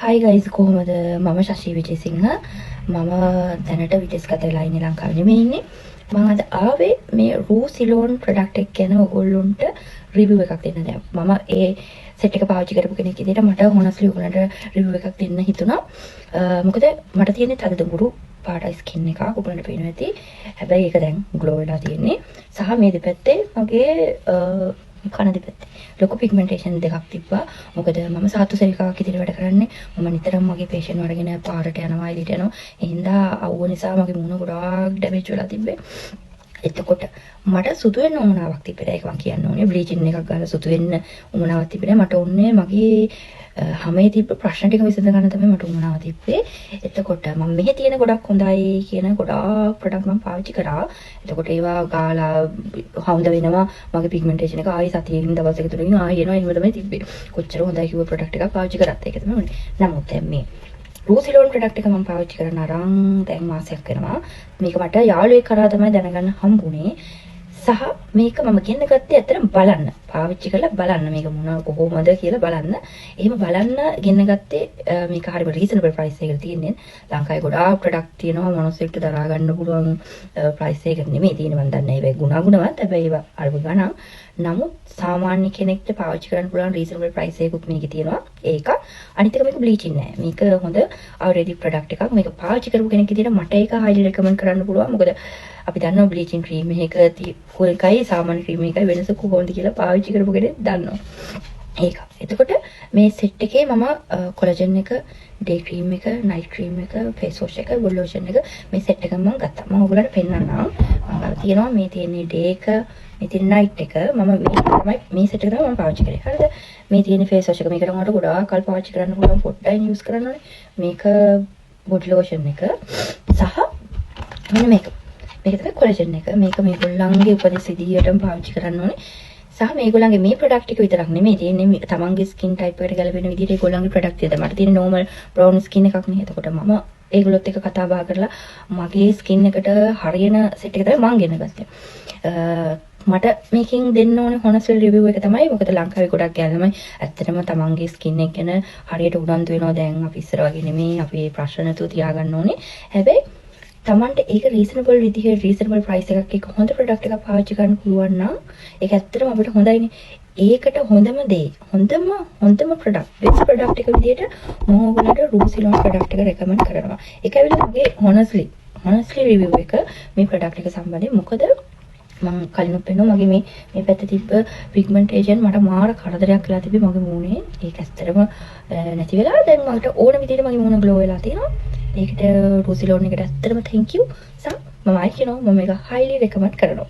Hi guys, කොහොමද? මම ශෂි විජේසිංහ. මම දැනට විදේශගත වෙලා ඉන්නේ ලංකාවේ නෙමෙයි ඉන්නේ. මම අද ආවේ මේ රූසිලෝන් ප්‍රොඩක්ට් එක ගැන ඔයගොල්ලන්ට රිවිව් එකක් දෙන්න. දැන් මම ඒ සෙට් එක පාවිච්චි කරපු කෙනෙක් විදිහට මට හොනස්ලි ඔයගොල්ලන්ට රිවිව් එකක් දෙන්න හිතුණා. මොකද මට තියෙන්නේ තද දුඹුරු පාට ස්කින් එකක් ඔයගොල්ලන්ට පේනවා ඇති. හැබැයි ඒක දැන් ග්ලෝ වෙලා තියෙන්නේ. සහ මේ දෙපැත්තේ මගේ කන දෙපැත්තේ ලොකු පිග්මන්ටේෂන් දෙකක් තිබ්බා. මොකද මම සාතු සේවිකාවක් විදිහට වැඩ කරන්නේ. මම නිතරම මගේ පේෂන්ට් වලගෙන පාරට යනවා එළියට යනවා. ඒ හින්දා අවුව නිසා මගේ මූණ ගොඩාක් ඩැමේජ් වෙලා තිබ්බේ. එතකොට මට සුදු වෙන්න උමනාවක් තිබ්බේ. ඒක මම කියන්න ඕනේ. බ්ලීචින් එකක් ගාලා සුදු වෙන්න උමනාවක් තිබ්බේ. මට ඕනේ මගේ හැමේ තිබ්බ ප්‍රශ්න ටික විසඳ ගන්න තමයි මට උමනාව තිබ්බේ. එතකොට මම මෙහි තියෙන ගොඩක් හොඳයි කියන ගොඩාක් ප්‍රොඩක්ට් මම පාවිච්චි කරා. එතකොට ඒවා ගාලා හවුඳ වෙනවා. මගේ පිග්මන්ටේෂන් එක ආයි සතියකින් දවස් දෙක තුනකින් ආයි එනවා. එහෙම තමයි තිබ්බේ. කොච්චර හොඳයි කිව්ව ප්‍රොඩක්ට් එකක් පාවිච්චි කරත් ඒක තමයි උනේ. නමුත් දැන් මේ රූසිලෝන් ප්‍රොඩක්ට් එක මම පාවිච්චි කරන අරන් දැන් මාසයක් වෙනවා. මේක මට යාළුවෙක් කරා තමයි දැනගන්න හම්බුනේ. සහ මේක මම ගෙන්න ගත්තේ ඇත්තටම බලන්න. පාවිච්චි කරලා බලන්න මේක මොන කොහොමද කියලා බලන්න. එහෙම බලන්න ගෙන්න ගත්තේ මේක හරියට රීසනබල් ප්‍රයිස් එකකට තියෙන්නේ. ලංකාවේ ගොඩාක් ප්‍රොඩක්ට් තියෙනවා මොනොසෙක්ට දරා ගන්න පුළුවන් ප්‍රයිස් එකකට නෙමෙයි තියෙන්නේ. මම දන්නේ ඒක ගුණාගුණවත්. හැබැයි ඒවා අරව ගණන්. නමුත් සාමාන්‍ය කෙනෙක්ට පාවිච්චි කරන්න පුළුවන් රීසනබල් ප්‍රයිස් එකකුත් මේකේ තියෙනවා. ඒක අනිත් එක මේක බ්ලීචින් නෑ. මේක හොඳ ආයුර්වේදික් ප්‍රොඩක්ට් එකක්. මේක පාවිච්චි කරපු කෙනෙක් විදිහට මට ඒක හයිලි රෙකමන්ඩ් කරන්න පුළුවන්. මොකද අපි දන්නවා බ්ලීචින් ක්‍රීම් එකක එකයි සාමාන්‍ය ක්‍රීම් එකයි වෙනස කොහොමද කියලා පාවිච්චි කරපු කෙනෙක් දන්නවා. ඒක. එතකොට මේ සෙට් එකේ මම කොලජන් එක, ඩේ ක්‍රීම් එක, නයිට් ක්‍රීම් එක, ෆේස් වොෂ් එක, බොඩි ලෝෂන් එක මේ සෙට් එකම මම ගත්තා. මම ඔයගොල්ලන්ට පෙන්නන්නම්. මම තියෙනවා මේ තියෙන්නේ ඩේ එක, මේ තියෙන නයිට් එක. මම මේ සෙට් එක තමයි මම පාවිච්චි කරේ. හරිද? මේ තියෙන ෆේස් වොෂ් එක මේකට මට ගොඩාක් කල් පාවිච්චි කරන්න පුළුවන් පොඩ්ඩයි යූස් කරන්න ඕනේ. මේක බොඩි ලෝෂන් එක සහ මෙන්න මේක. මේක තමයි කොලජන් එක. මේක මේගොල්ලන්ගේ උපදෙස් විදියටම පාවිච්චි කරන්න ඕනේ. සහ මේගොල්ලන්ගේ මේ ප්‍රොඩක්ට් එක විතරක් නෙමෙයි තියෙන්නේ තමන්ගේ ස්කින් ටයිප් එකට ගැලපෙන විදිහට ඒගොල්ලන්ගේ ප්‍රොඩක්ට් එක. මට තියෙන නෝමල් බ්‍රවුන් ස්කින් එකක් නේ. එතකොට මම ඒගොල්ලොත් එක්ක කතා බහ කරලා මගේ ස්කින් එකට හරියන සෙට් එක තමයි මම ගෙන ගත්තේ. මට මේකෙන් දෙන්න ඕනේ හොනස්වල රිවිව් එක තමයි. මොකද ලංකාවේ ගොඩක් ගෑනමයි ඇත්තටම තමන්ගේ ස්කින් එක ගැන හරියට උනන්දු වෙනවා. දැන් අපි ඉස්සර වගේ නෙමෙයි. අපි ප්‍රශ්න නැතුව තියාගන්න ඕනේ. හැබැයි තමන්ට ඒක රීසනබල් විදිහට රීසනබල් ප්‍රයිස් එකක් එක්ක හොඳ ප්‍රොඩක්ට් එකක් පාවිච්චි කරන්න පුළුවන් නම් ඒක ඇත්තටම අපිට හොඳයිනේ. ඒකට හොඳම දේ හොඳම ප්‍රොඩක්ට් බෙස්ට් ප්‍රොඩක්ට් එක විදිහට මම ඔයගොල්ලන්ට රූසිලෝන් ප්‍රොඩක්ට් එක රෙකමන්ඩ් කරනවා. ඒක ඇවිල්ලා මගේ හොනස්ලි රිවිව් එක මේ ප්‍රොඩක්ට් එක සම්බන්ධයෙන්. මොකද මම කලිනුත් පෙන්නුවා මගේ මේ පැත්තේ තිබ්බ පිග්මන්ටේෂන් මට මාර කරදරයක් වෙලා තිබ්බේ මගේ මූණේ. ඒක ඇත්තටම නැති වෙලා දැන් මට ඕන විදිහට මගේ මූණ ග්ලෝ වෙලා තියෙනවා. ඒකට රූසිලෝන් එකට ඇත්තටම thank you. මම ආයි කියනවා මම මේක highly recommend කරනවා.